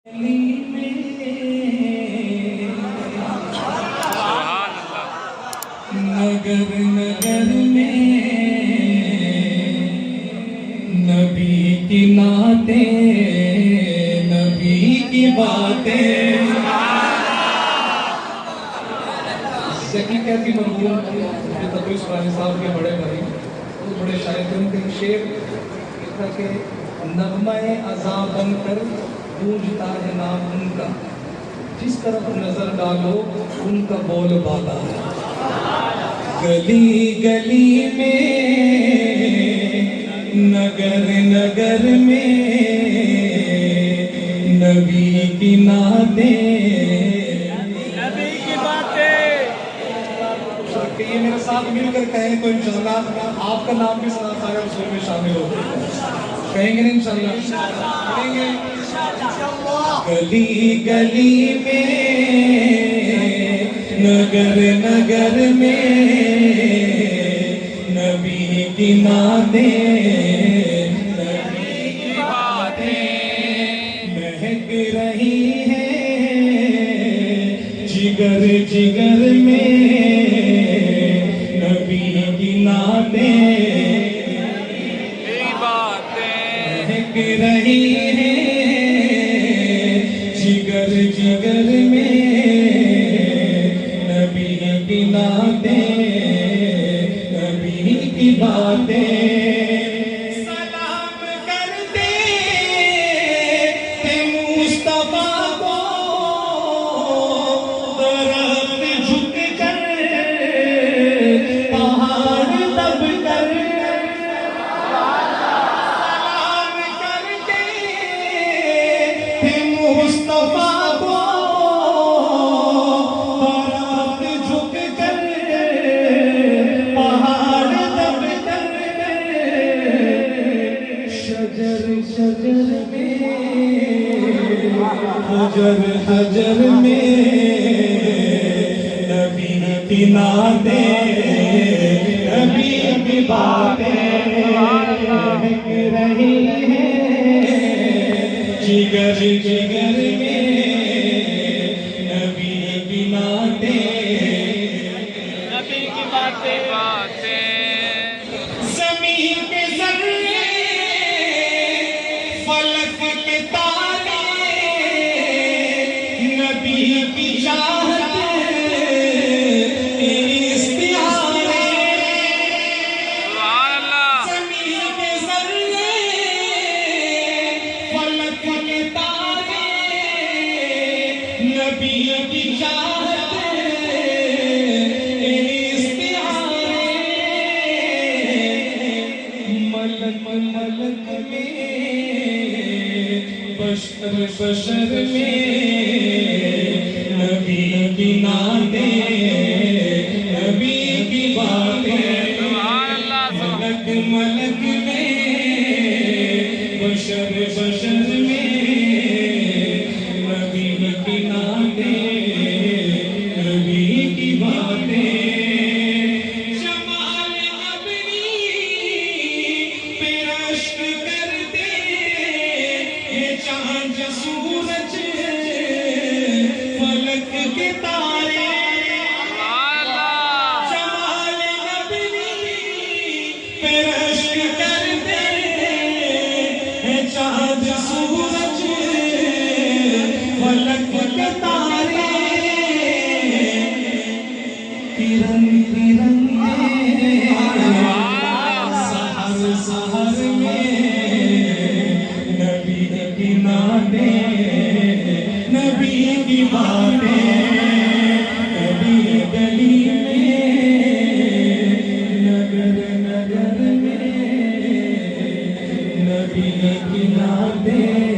नगर नगर में नबी की नातें, नबी की बातें। सही कहती मरहूम तब्बीस साहब के बड़े भाई बड़े शायर थे। शेर लिखा के नगमाए अज़ा बनकर गूंजता है नाम उनका, जिस तरफ नजर डालो उनका बोल बाला। गली गली में नगर नगर में नबी की नातें, नबी की बातें। ये मेरे साथ मिलकर कहें तो इंशाअल्लाह आपका नाम भी सारे रसूल में शामिल हो। कहेंगे ना इंशाअल्लाह? कहेंगे। गली गली में नगर नगर में नबी की नातें, नबी की बातें महक रही हैं जिगर जिगर में नबी की नातें, महक रही हैं जिगर जिगर में नबी की नातें, नबी की बातें। सलाम करते थे मुस्तफा को दरख्त झुक कर, पहाड़ दब कर। सलाम करते थे मुस्तफा को दरख्त झुक कर, पहाड़ दब कर। शजर शजर में हजर हजर में नबी की नातें, नबी की बातें महक रही हैं जिगर जिगर में नबी की नातें, नबी की बातें। ज़मीन पे ज़र्रे फलक के तारे नबी की चाहत इस्तिहारे। ज़मीन पे ज़र्रे फलक के तारे नबी की चाहत इस्तिहारे। मलक मलक में बशर बशर में नबी की नातें, नबी की बातें। मलक मलक में बशर बशर में नबी की नातें, नबी की बातें। जमाल अपनी पे रश्क करते ये चांद सूरज फलक के तारे। जमाल अपनी पे रश्क करते ये चांद सूरज फलक के तारे। तिरंग तिरंगे सहर सहर में नबी की नातें, नबी की बातें। गली गली में नगर नगर में नबी की नातें।